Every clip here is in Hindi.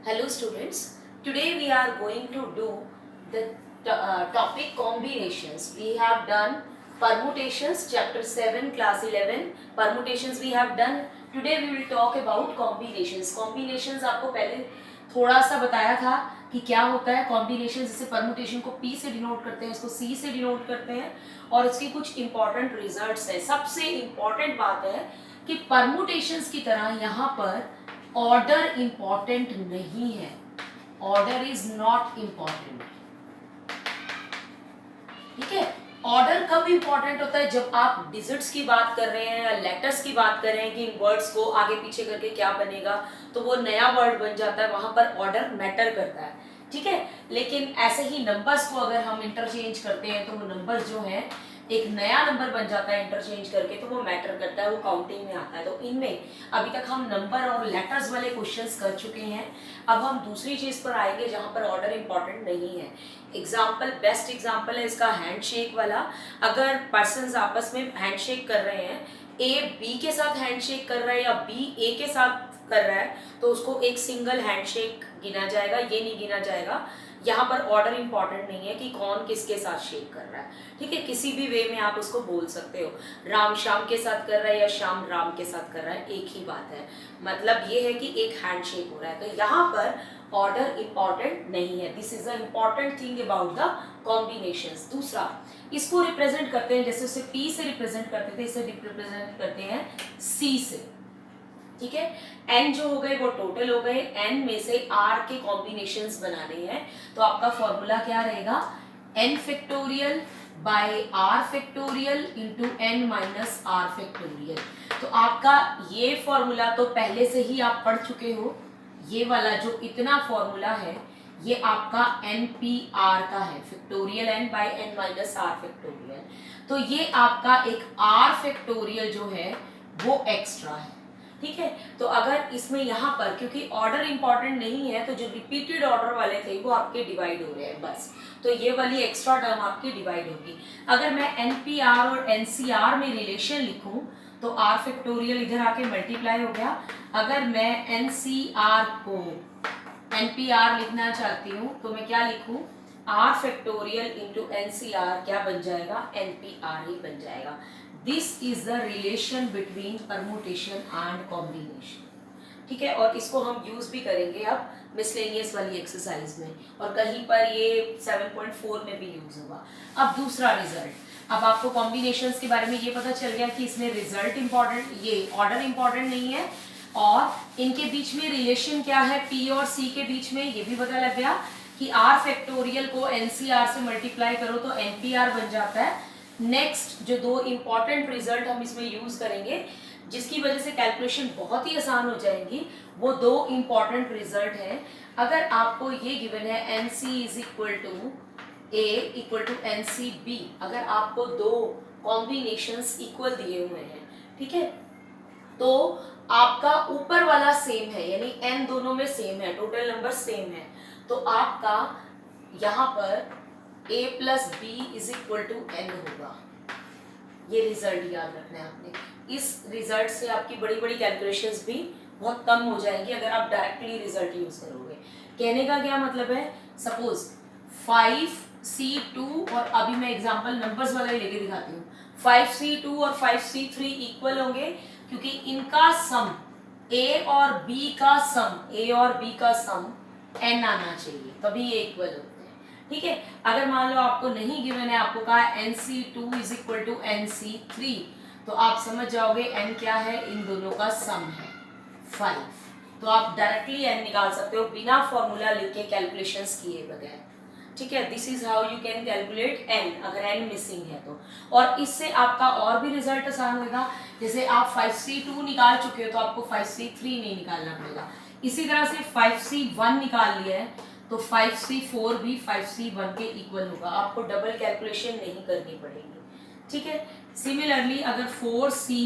Hello students, today we are going to do the topic combinations. We have done permutations, chapter 7, class 11. Permutations we have done. Today we will talk about combinations. Combinations आपको पहले थोड़ा सा बताया था कि क्या होता है कॉम्बिनेशन. जैसे परमुटेशन को P से डिनोट करते हैं, इसको C से डिनोट करते हैं और इसके कुछ इंपॉर्टेंट रिजल्ट्स हैं. सबसे इंपॉर्टेंट बात है कि परमुटेशंस की तरह यहाँ पर ऑर्डर इंपॉर्टेंट नहीं है. Order is not important. ठीक है. ऑर्डर कब इंपॉर्टेंट होता है? जब आप डिजिट्स की बात कर रहे हैं या लेटर्स की बात कर रहे हैं कि इन वर्ड्स को आगे पीछे करके क्या बनेगा, तो वो नया वर्ड बन जाता है. वहां पर ऑर्डर मैटर करता है. ठीक है. लेकिन ऐसे ही नंबर्स को अगर हम इंटरचेंज करते हैं तो वो नंबर्स जो है एक नया नंबर बन जाता है इंटरचेंज करके, तो वो मैटर करता है, वो काउंटिंग में आता है. तो इनमें अभी तक हम नंबर और लेटर्स वाले क्वेश्चंस कर चुके हैं. अब हम दूसरी चीज पर आएंगे जहां पर ऑर्डर इंपॉर्टेंट नहीं है. एग्जाम्पल, बेस्ट एग्जाम्पल है इसका हैंडशेक वाला. अगर पर्सन्स आपस में हैंडशेक कर रहे हैं, ए बी के साथ हैंडशेक कर रहा है या बी ए के साथ कर रहा है, तो उसको एक सिंगल हैंडशेक गिना जाएगा, ये नहीं गिना जाएगा. यहाँ पर ऑर्डर इंपॉर्टेंट नहीं है कि कौन किसके साथ शेक कर रहा है. ठीक है. किसी भी वे में आप उसको बोल सकते हो. राम श्याम के साथ कर रहा है या श्याम राम के साथ कर रहा है, एक ही बात है. मतलब ये है कि एक हैंडशेक हो रहा है. तो यहाँ पर ऑर्डर इंपॉर्टेंट नहीं है. This is a important thing about the combinations. दूसरा, इसको रिप्रेजेंट करते हैं, जैसे उसे P से रिप्रेजेंट करते थे, इसे रिप्रेजेंट करते हैं C से. ठीक है. n जो हो गए वो टोटल हो गए. n में से r के कॉम्बिनेशंस बनाने हैं, तो आपका फॉर्मूला क्या रहेगा? n factorial by r factorial into n minus r factorial. तो आपका ये फॉर्मूला तो पहले से ही आप पढ़ चुके हो. ये वाला जो इतना फॉर्मूला है ये आपका NPR का है, factorial n by n minus r factorial. तो ये आपका एक r फैक्टोरियल जो है वो एक्स्ट्रा है. ठीक है. तो अगर इसमें यहाँ पर क्योंकि ऑर्डर इंपॉर्टेंट नहीं है, तो जो रिपीटेड ऑर्डर वाले थे वो आपके डिवाइड हो रहे हैं बस. तो ये वाली एक्स्ट्रा टर्म आपकी डिवाइड होगी. अगर मैं NPR और NCR में रिलेशन लिखूं तो r फैक्टोरियल इधर आके मल्टीप्लाई हो गया. अगर मैं NCR को NPR लिखना चाहती हूँ तो मैं क्या लिखूं? r फैक्टोरियल इंटू NCR क्या बन जाएगा? NPR ही बन जाएगा. This is the relation between permutation and combination. ठीक है. और इसको हम यूज भी करेंगे अब मिसलेनियस वाली एक्सरसाइज में, और कहीं पर ये 7.4 में भी यूज होगा. अब दूसरा रिजल्ट. अब आपको कॉम्बिनेशंस के बारे में ये पता चल गया कि इसमें रिजल्ट इंपॉर्टेंट, ये ऑर्डर इंपॉर्टेंट नहीं है, और इनके बीच में रिलेशन क्या है P और C के बीच में, ये भी पता लग गया कि r फैक्टोरियल को NCR से मल्टीप्लाई करो तो NPR बन जाता है. नेक्स्ट जो दो इंपॉर्टेंट रिजल्ट हम इसमें यूज करेंगे जिसकी वजह से कैलकुलेशन बहुत ही आसान हो जाएगी, वो दो इंपॉर्टेंट रिजल्ट हैं. अगर आपको ये गिवन है NC is equal to A equal to NCB, अगर आपको दो कॉम्बिनेशंस इक्वल दिए हुए हैं, ठीक है, तो आपका ऊपर वाला सेम है, यानी n दोनों में सेम है, टोटल नंबर सेम है, तो आपका यहाँ पर a plus B is equal to n होगा. ये रिजल्ट याद रखना है आपने. इस रिजल्ट से आपकी बड़ी बड़ी कैलकुलेशंस भी बहुत कम हो जाएंगी अगर आप डायरेक्टली रिजल्ट यूज करोगे. कहने का क्या मतलब है? सपोज 5C2 और अभी मैं एग्जांपल नंबर्स वाला ही लेके दिखाती हूँ. 5C2 और 5C3 इक्वल होंगे क्योंकि इनका सम a और b का सम n आना चाहिए, तभी ये इक्वल होते हैं. ठीक है. अगर मान लो आपको नहीं गिवन है, आपको कहा NC2 is equal to NC3, तो आप समझ जाओगे n क्या है, इन दोनों का सम है 5. तो आप डायरेक्टली n निकाल सकते हो बिना फॉर्मूला लिखे, कैलकुलेशंस किए बगैर. ठीक है. This is how you can calculate n अगर n मिसिंग है तो. और इससे आपका और भी रिजल्ट आसान होगा. जैसे आप 5C2 निकाल चुके हो तो आपको 5C3 नहीं निकालना पड़ेगा. इसी तरह से 5C1 निकाल लिया है तो 5C4 भी 5C1 के इक्वल होगा. आपको डबल कैलकुलेशन नहीं करनी पड़ेगी. ठीक है. सिमिलरली अगर 4C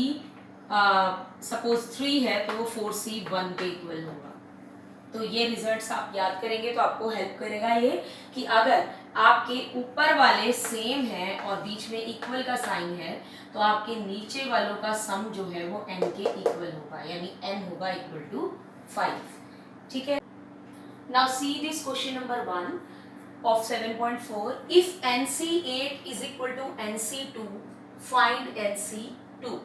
सपोज 3 है तो वो 4C1 के इक्वल होगा. तो ये रिजल्ट्स आप याद करेंगे तो आपको हेल्प करेगा ये कि अगर आपके ऊपर वाले सेम है और बीच में इक्वल का साइन है तो आपके नीचे वालों का सम जो है वो n के इक्वल होगा, यानी n होगा इक्वल टू 5. ठीक है. Now see this question number 1 of 7.4. If NC8 is equal to NC2, find NC2.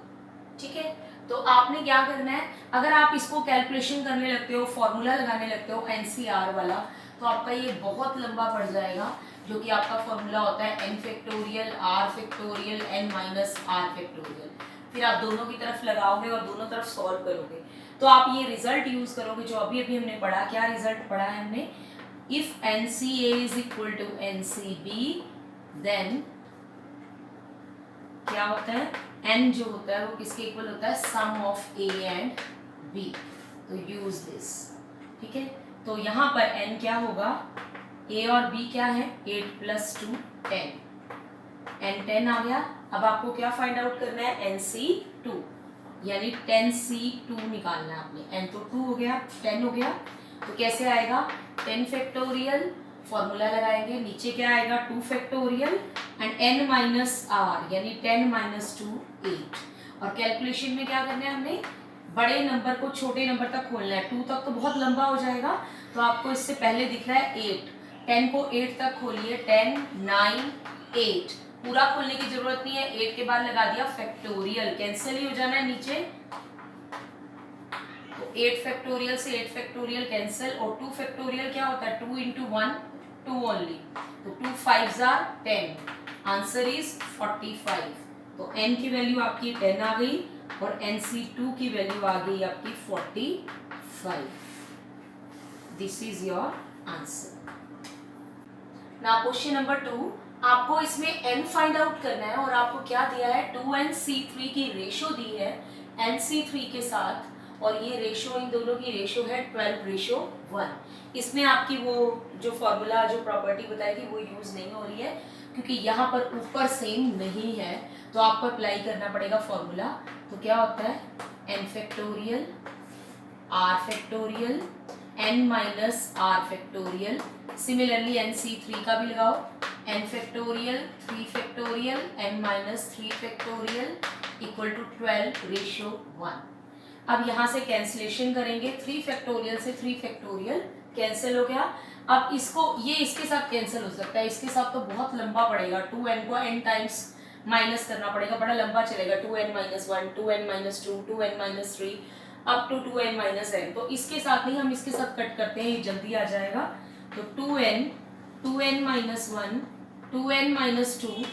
ठीक है, तो आपने क्या करना है, अगर आप इसको कैलकुलेशन करने लगते हो, फॉर्मूला लगाने लगते हो NCR वाला, तो आपका ये बहुत लंबा पड़ जाएगा, जो कि आपका फॉर्मूला होता है n factorial r factorial n minus r factorial. फिर आप दोनों की तरफ लगाओगे और दोनों तरफ सॉल्व करोगे, तो आप ये रिजल्ट यूज करोगे जो अभी अभी हमने पढ़ा। क्या रिजल्ट पढ़ा है हमने? If NCA is equal to NCB, then क्या होता है, n जो होता है वो किसके इक्वल होता है, सम ऑफ a एंड b। तो यूज दिस, ठीक है। तो यहाँ पर n क्या होगा, a और b क्या है, 8 + 2 10, n 10 आ गया। अब आपको क्या फाइंड आउट करना है, NC2, यानी 10C2 निकालना है आपने। n तो 2 हो गया, 10 हो गया, तो कैसे आएगा, 10 फैक्टोरियल, फॉर्मूला लगाएंगे, नीचे क्या आएगा 2 factorial and n minus r, यानी 10 - 2 8। और कैलकुलेशन में क्या करना है, हमने बड़े नंबर को छोटे नंबर तक खोलना है। 2 तक तो बहुत लंबा हो जाएगा, तो आपको इससे पहले दिख रहा है 8, 10 को 8 तक खोलिए, 10 9 8, पूरा खोलने की जरूरत नहीं है, 8 के बाद लगा दिया फैक्टोरियल, कैंसिल ही हो जाना है नीचे। तो 8 फैक्टोरियल से 8 फैक्टोरियल कैंसिल, और 2 फैक्टोरियल क्या होता है, 2 × 1 2 ओनली, तो 2 5s are 10, आंसर इज 45। तो n की वैल्यू आपकी 10 आ गई और NC2 की वैल्यू आ गई आपकी 45। This is your answer. Now question number 2, आपको इसमें n फाइंड आउट करना है और आपको क्या दिया है, 2nC3 की रेशो दी है NC3 के साथ, और ये रेशो, इन दोनों की रेशो है 12:1। इसमें आपकी वो जो फॉर्मूला, जो प्रॉपर्टी बताई थी वो यूज नहीं हो रही है, क्योंकि यहाँ पर ऊपर सेम नहीं है, तो आपको अप्लाई करना पड़ेगा फॉर्मूला। तो क्या होता है, n factorial r factorial n minus r factorial, similarly NC3 का भी लगाओ, n factorial 3 factorial n minus 3 factorial equal to 12:1। अब यहाँ से कैंसिलेशन करेंगे, 3 फैक्टोरियल से 3 फैक्टोरियल कैंसिल हो गया। अब इसको, ये इसके साथ कैंसिल हो सकता है, इसके साथ तो बहुत लंबा पड़ेगा, 2n को n टाइम्स माइनस करना पड़ेगा, बड़ा लंबा चलेगा, 2n - 1 2n - 2 2n - 3 up to 2n - n। तो इसके साथ नहीं, हम इसके साथ कट करते हैं, ये जल्दी आ जाएगा। तो 2n 2n - 1 2n - 2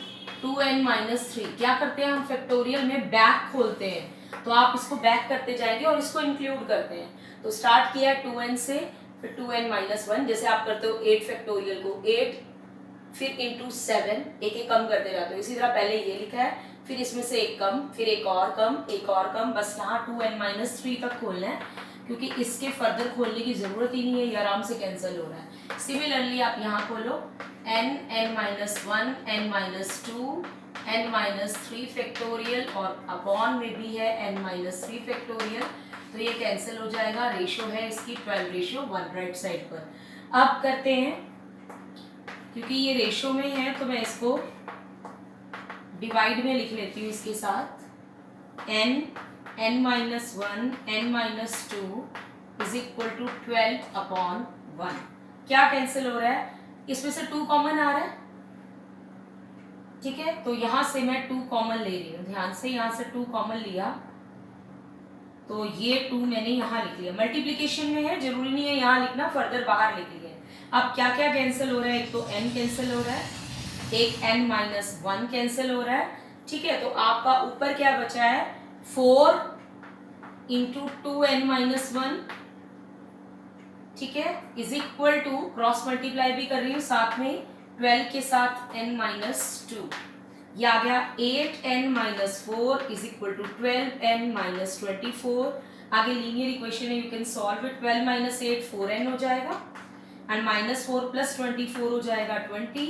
2n - 3, क्या करते हैं हम, फैक्टोरियल में बैक खोलते हैं, तो आप इसको बैक करते जाएंगे और इसको इंक्लूड करते हैं। तो स्टार्ट किया 2n से, फिर 2n - 1, जैसे आप करते हो 8 फैक्टोरियल को 8, फिर इंटू 7, एक कम करते जाते हो। इसी तरह पहले ये लिखा है, फिर इसमें से एक कम, फिर एक और कम, एक और कम, बस यहाँ 2n - 3 तक खोलना है, क्योंकि इसके फर्दर खोलने की जरूरत ही नहीं है, ये आराम से कैंसिल हो रहा है। सिमिलरली आप यहाँ खोलो n n - 1 n - 2 n - 3 factorial, और अपॉन में भी है n - 3 फैक्टोरियल, तो ये कैंसिल हो जाएगा। रेशो है इसकी 12:1 राइट साइड पर। अब करते हैं, क्योंकि ये रेशो में है तो मैं इसको डिवाइड में लिख लेती हूँ इसके साथ, n n - 1 n - 2 is equal to 12/1। क्या कैंसिल हो रहा है, इसमें से 2 कॉमन आ रहा है, ठीक है, तो यहां से मैं 2 कॉमन ले रही हूँ, ध्यान से, यहां से 2 कॉमन लिया, तो ये 2 मैंने यहाँ लिख लिया, मल्टीप्लीकेशन में है, जरूरी नहीं है यहाँ लिखना, फर्दर बाहर लिख लिया। अब क्या क्या कैंसिल हो रहा है, एक तो n कैंसिल हो रहा है, एक n - 1 कैंसिल हो रहा है, ठीक है। तो आपका ऊपर क्या बचा है, 4 × 2n - 1, ठीक है, is equal to, cross multiply भी कर रही हूँ साथ में, 12 के साथ n - 2, ये आ गया 8n - 4 is equal to 12n - 24। आगे लीनियर इक्वेशन है, you can solve it, 12 - 8 4n हो जाएगा, एंड -4 + 24 हो जाएगा 20,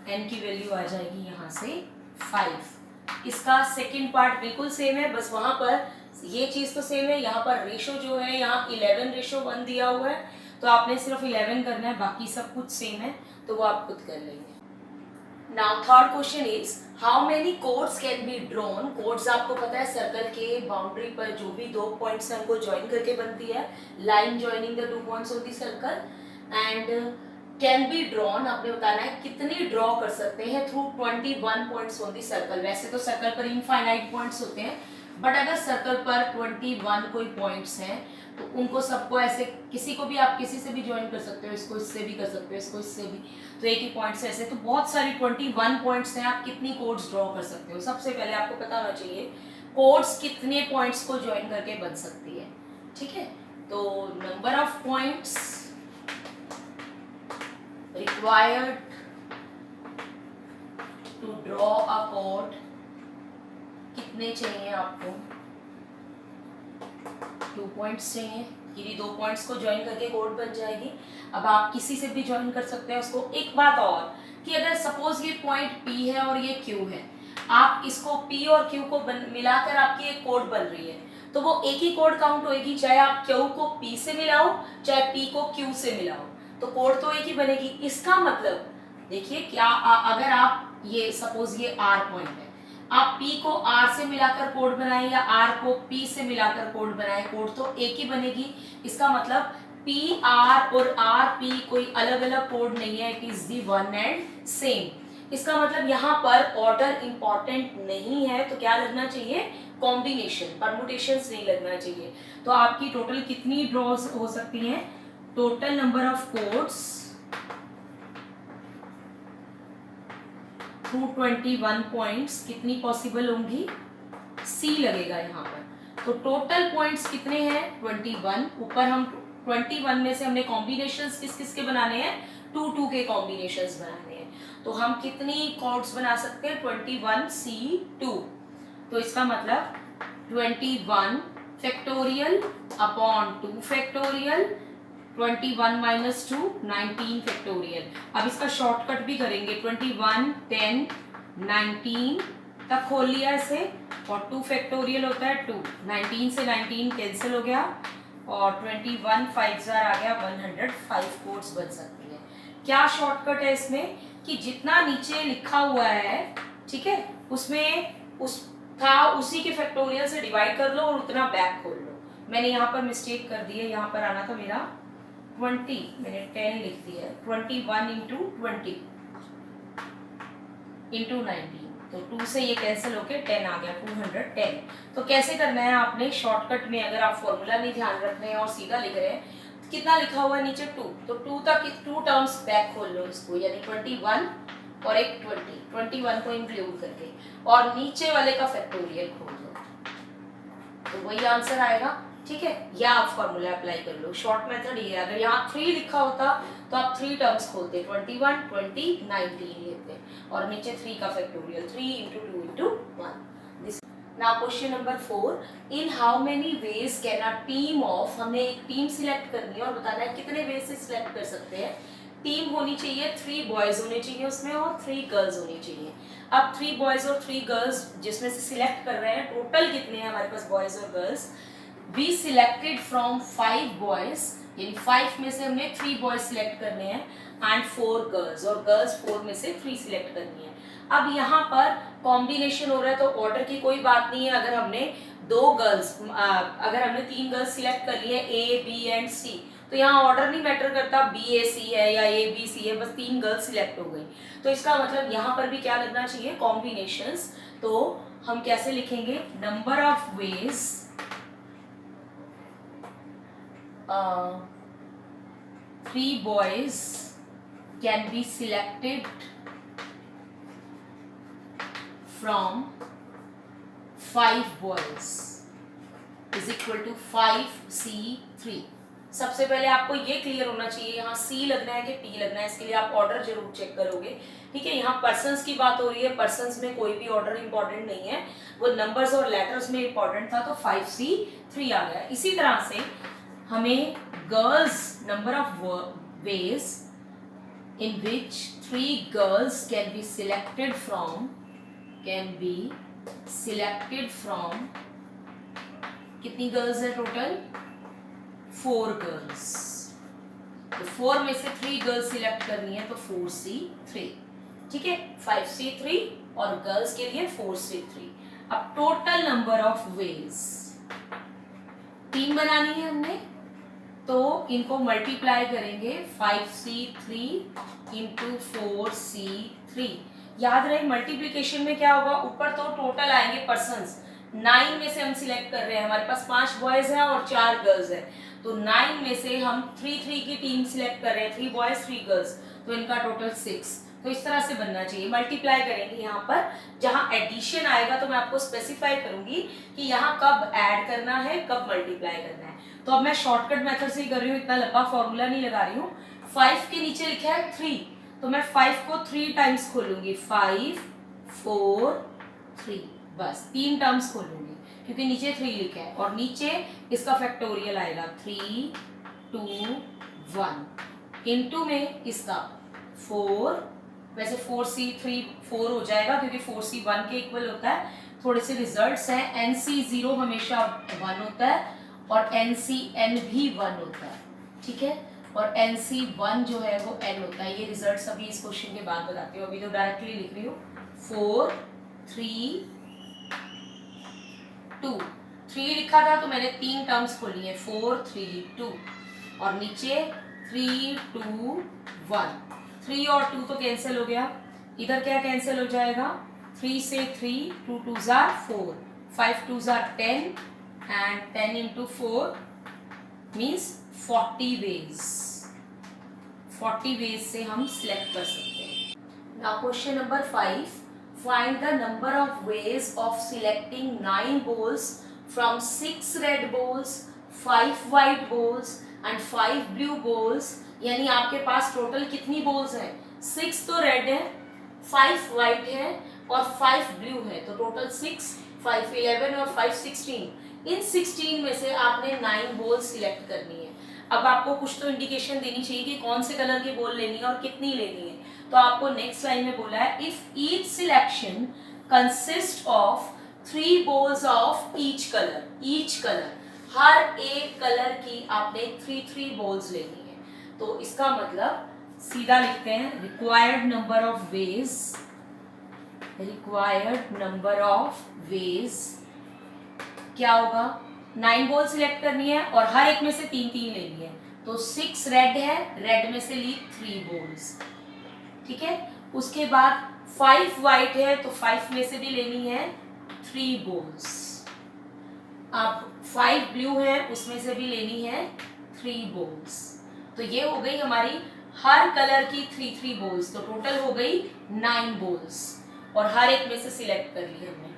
n की वैल्यू आ जाएगी यहाँ से 5। इसका सेकंड पार्ट बिल्कुल सेम है, बस वहाँ पर ये चीज़ तो सेम है, यहाँ पर रेशो जो है, यहाँ 11:1 दिया हुआ है, तो आपने सिर्फ 11 करना है, बाकी सब कुछ सेम है, तो वो आप खुद कर लेंगे। Now third question is, how many codes can be drawn. Codes आपको पता है, सर्कल के बाउंड्री पर जो भी 2 पॉइंट्स हैं उनको ज्वाइन करके बनती है, line joining the 2 points of the circle. And can be drawn, आपने बताना है कितनी ड्रॉ कर सकते हैं through 21 points on the circle. वैसे तो सर्कल पर इनफाइनाइट पॉइंट्स होते हैं, बट अगर सर्कल पर 21 कोई पॉइंट्स हैं तो उनको सबको ऐसे, किसी को भी आप किसी से भी ज्वाइन कर सकते हो, इसको इससे भी कर सकते हो, इसको इससे भी, तो एक ही पॉइंट से ऐसे, तो बहुत सारी 21 पॉइंट्स हैं, आप कितनी कोड्स ड्रॉ कर सकते हो। सबसे पहले आपको पता होना चाहिए कोड्स कितने पॉइंट्स को ज्वाइन करके बन सकती है, ठीक है। तो number of points required to draw a code कितने चाहिए आपको, 2 पॉइंट्स चाहिए। ये 2 पॉइंट्स को ज्वाइन करके कोड बन जाएगी। अब आप किसी से भी ज्वाइन कर सकते हैं उसको। एक बात और कि अगर सपोज ये पॉइंट P है और ये Q है, आप इसको P और Q को मिलाकर आपकी एक कोड बन रही है, तो वो एक ही कोड काउंट होगी, चाहे आप Q को P से मिलाओ चाहे P को Q से मिलाओ, तो कोड तो एक ही बनेगी। इसका मतलब देखिए क्या, अगर आप ये सपोज ये R पॉइंट है, आप P को R से मिलाकर कोड बनाएं या R को P से मिलाकर कोड बनाएं, कोड तो एक ही बनेगी। इसका मतलब P R और R P कोई अलग अलग कोड नहीं है, it is the one and same. इसका मतलब यहाँ पर ऑर्डर इंपॉर्टेंट नहीं है, तो क्या लगना चाहिए, कॉम्बिनेशन, परमुटेशंस नहीं लगना चाहिए। तो आपकी टोटल कितनी ड्रॉज हो सकती हैं, total number of codes through 21 points कितनी पॉसिबल होंगी, सी लगेगा यहाँ पर। तो टोटल पॉइंट्स कितने हैं, 21। ऊपर हम 21 में से हमने कॉम्बिनेशंस किस किस के बनाने हैं, 2 के कॉम्बिनेशंस बनाने हैं। तो हम कितनी कोड्स बना सकते हैं, 21C2। तो इसका मतलब 21 factorial upon 2 factorial, 21 minus 2 19 factorial. अब इसका शॉर्टकट भी करेंगे, 21 10 19 तक खोल लिया इसे, और 2 फैक्टोरियल होता है 2, 19 से 19 कैंसिल हो गया, और 21 5 आ गया, 105 कोड्स बन सकती है। क्या शॉर्टकट है इसमें कि जितना नीचे लिखा हुआ है, ठीक है, उसमें उसी के फैक्टोरियल से डिवाइड कर लो और उतना बैक खोल लो। मैंने यहाँ पर मिस्टेक कर दी है, यहाँ पर आना था मेरा 20, मैंने 10 लिख दिया है, 21 इंटू 20 इंटू 19, तो 2 से ये कैंसिल होके 10 आ गया, 210। तो कैसे करना है आपने शॉर्टकट में, अगर आप फॉर्मूला नहीं ध्यान रख रहे हैं और सीधा लिख रहे हैं, तो कितना लिखा हुआ है नीचे 2, तो 2 तक 2 टर्म्स बैक खोल लो इसको, यानी 21 और एक 21 को इंक्लूड करके, और नीचे वाले का फैक्टोरियल खोल दो, तो वही आंसर आएगा, ठीक है। या आप फॉर्मूला अप्लाई कर लो, शॉर्ट मेथड ये है। अगर यहाँ 3 लिखा होता तो आप 3 टर्म्स खोलते, 21 20 19 लेते, और नीचे 3 का factorial, 3 into 2 into 1। Now question number 4, in how many ways can a team of, हमने एक टीम सिलेक्ट करनी है और बताना है कितने वेज से सिलेक्ट कर सकते हैं। टीम होनी चाहिए, 3 बॉयज होने चाहिए उसमें और 3 गर्ल्स होनी चाहिए। अब 3 बॉयज और 3 गर्ल्स जिसमें से सिलेक्ट कर रहे हैं, टोटल कितने हैं हमारे पास बॉयज और girls, we selected from 5 boys, यानी 5 में से हमने 3 boys सिलेक्ट करने हैं एंड 4 गर्ल्स, और गर्ल्स 4 में से 3 सिलेक्ट करनी है। अब यहाँ पर कॉम्बिनेशन हो रहा है, तो ऑर्डर की कोई बात नहीं है। अगर हमने 2 गर्ल्स, अगर हमने 3 गर्ल्स सिलेक्ट कर लिए A B एंड C, तो यहाँ ऑर्डर नहीं मैटर करता, B A C है या A B C है, बस 3 गर्ल्स सिलेक्ट हो गई। तो इसका मतलब यहाँ पर भी क्या लगना चाहिए, कॉम्बिनेशंस। तो हम कैसे लिखेंगे, number of ways 3 boys can be selected from 5 boys is equal to 5C3। सबसे पहले आपको ये क्लियर होना चाहिए, यहाँ C लगना है कि P लगना है, इसके लिए आप ऑर्डर जरूर चेक करोगे, ठीक है। यहाँ पर्सन्स की बात हो रही है, पर्सन्स में कोई भी ऑर्डर इंपॉर्टेंट नहीं है, वो नंबर्स और लेटर्स में इंपॉर्टेंट था, तो 5C3 आ गया। इसी तरह से हमें girls, number of ways in which 3 girls can be selected from, कितनी गर्ल्स है टोटल, 4 गर्ल्स, तो 4 में से 3 गर्ल्स सिलेक्ट करनी है, तो 4C3, ठीक है, 5C3 और गर्ल्स के लिए 4C3। अब टोटल नंबर ऑफ वेज 3 बनानी है हमने, तो इनको मल्टीप्लाई करेंगे 5c3 इंटू 4c3। याद रहे मल्टीप्लीकेशन में क्या होगा, ऊपर तो टोटल आएंगे पर्सन्स, 9 में से हम सिलेक्ट कर रहे हैं, हमारे पास 5 बॉयज हैं और 4 गर्ल्स हैं, तो 9 में से हम 3 की टीम सिलेक्ट कर रहे हैं, 3 बॉयज 3 गर्ल्स, तो इनका टोटल 6। तो इस तरह से बनना चाहिए। मल्टीप्लाई करेंगे यहाँ पर, जहाँ एडिशन आएगा तो मैं आपको स्पेसिफाई करूंगी कि यहाँ कब ऐड करना है, कब मल्टीप्लाई करना है। तो अब मैं शॉर्टकट मेथड से ही कर रही हूँ, इतना लंबा फॉर्मूला नहीं लगा रही हूँ। 5 के नीचे लिखा है 3, तो मैं 5 को 3 टाइम्स खोलूंगी, 5 4 3, बस 3 टर्म्स खोलूंगी क्योंकि नीचे 3 लिखा है, और नीचे इसका फैक्टोरियल आएगा 3 2 1, इनटू में इसका 4, वैसे 4c3 4 हो जाएगा क्योंकि 4c 1 के इक्वल होता है। थोड़े से रिजल्ट्स हैं, nc0 हमेशा 1 होता है और ncn भी 1 होता है, ठीक है, और nc1 जो है वो n होता है। ये रिजल्ट्स अभी इस क्वेश्चन के बाद बताती हूँ, अभी तो डायरेक्टली लिख रही हूँ। 4 3 2, 3 लिखा था तो मैंने 3 टर्म्स खोली है, 4 3 2, और नीचे 3 2 1, 3 और 2 तो कैंसिल हो गया, इधर क्या कैंसिल हो जाएगा, 3 से 3, 2 2 जार 4, 5 2 जार 10, and 10 into 4 means 40 ways, 40 ways से हम सिलेक्ट कर सकते हैं। Now question number 5, find the number of ways of selecting 9 balls from 6 red balls, 5 white balls and 5 blue balls। यानी आपके पास टोटल कितनी बॉल्स हैं, 6 तो रेड है, 5 वाइट है और 5 ब्लू है, तो टोटल 6, 5 11 और 5 16। इन 16 में से आपने 9 बॉल सिलेक्ट करनी है। अब आपको कुछ तो इंडिकेशन देनी चाहिए कि कौन से कलर की बॉल लेनी है और कितनी लेनी है। तो आपको नेक्स्ट लाइन में बोला है, if each selection consist of 3 balls of each colour, each colour, हर एक कलर की आपने 3 बॉल्स लेनी है। तो इसका मतलब सीधा लिखते हैं, required number of ways, required number of ways क्या होगा, 9 बॉल सिलेक्ट करनी है और हर एक में से 3 लेनी है। तो 6 रेड है, रेड में से ली 3 बॉल्स, ठीक है। उसके बाद 5 वाइट है तो 5 में से भी लेनी है 3 बॉल्स। अब 5 ब्लू है, उसमें से भी लेनी है 3 बॉल्स। तो ये हो गई हमारी हर कलर की 3 बॉल्स, तो टोटल हो गई 9 बॉल्स और हर एक में से सिलेक्ट कर ली हमने।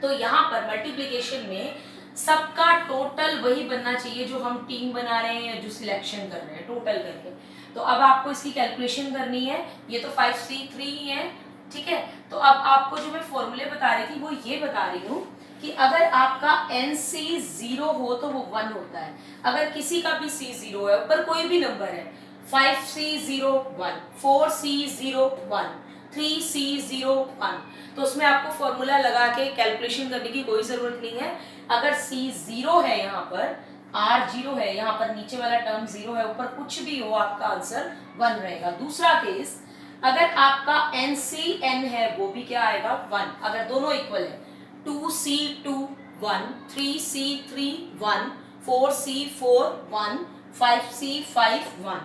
तो यहाँ पर मल्टीप्लिकेशन में सबका टोटल वही बनना चाहिए जो हम टीम बना रहे हैं या जो सिलेक्शन कर रहे हैं, टोटल करके। तो अब आपको इसकी कैलकुलेशन करनी है, ये तो 5c3 ही है, ठीक है। तो अब आपको जो मैं फॉर्मूले बता रही थी वो ये बता रही हूँ कि अगर आपका nc0 हो तो वो 1 होता है, अगर किसी का भी c0 है, ऊपर कोई भी नंबर है, 5c0 1, 4c0 1, 3c0 1, तो उसमें आपको फॉर्मूला लगा के कैलकुलेशन करने की कोई जरूरत नहीं है। अगर c0 है, यहाँ पर r0 है, यहाँ पर नीचे वाला टर्म 0 है, ऊपर कुछ भी हो आपका आंसर 1 रहेगा। दूसरा केस, अगर आपका ncn है वो भी क्या आएगा 1, अगर दोनों इक्वल है, 2c2 1, 3c3 1, 4c4 1, 5c5 1,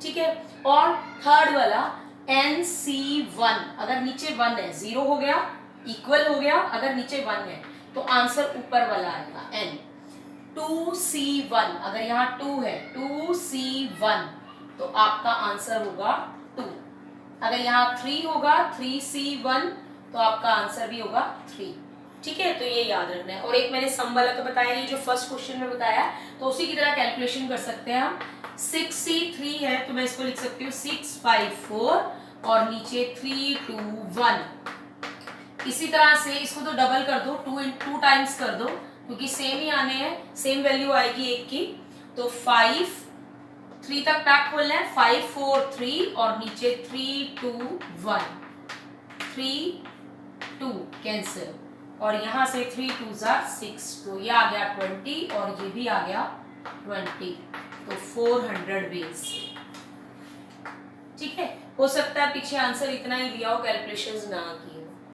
ठीक है। और थर्ड वाला nc1, अगर नीचे 1 है, 0 हो गया, इक्वल हो गया, अगर नीचे 1 है तो आंसर ऊपर वाला आएगा n। 2c1, अगर यहाँ 2 है, 2c1 तो आपका आंसर होगा 2। अगर यहाँ 3 होगा, 3c1 तो आपका आंसर भी होगा 3, ठीक है। तो ये याद रखना है। और एक मैंने सम वाला तो बताया, ये जो फर्स्ट क्वेश्चन में बताया, तो उसी की तरह कैलकुलेशन कर सकते हैं हम। 6c3 है तो मैं इसको लिख सकती हूँ 6 5 4 और नीचे 3 2 1। इसी तरह से इसको तो डबल कर दो, 2 टाइम्स कर दो क्योंकि सेम ही आने हैं, सेम वैल्यू आएगी एक की। तो 5 3 तक पैक खोलना है, 5 4 3 और नीचे 3 2 1, 3 2 कैंसिल, और यहाँ से 3 2 6, तो ये आ गया 20 और ये भी आ गया 20, तो 400 वेज, ठीक है। हो सकता है पीछे आंसर इतना ही दिया हो, कैलकुलेशंस ना किए।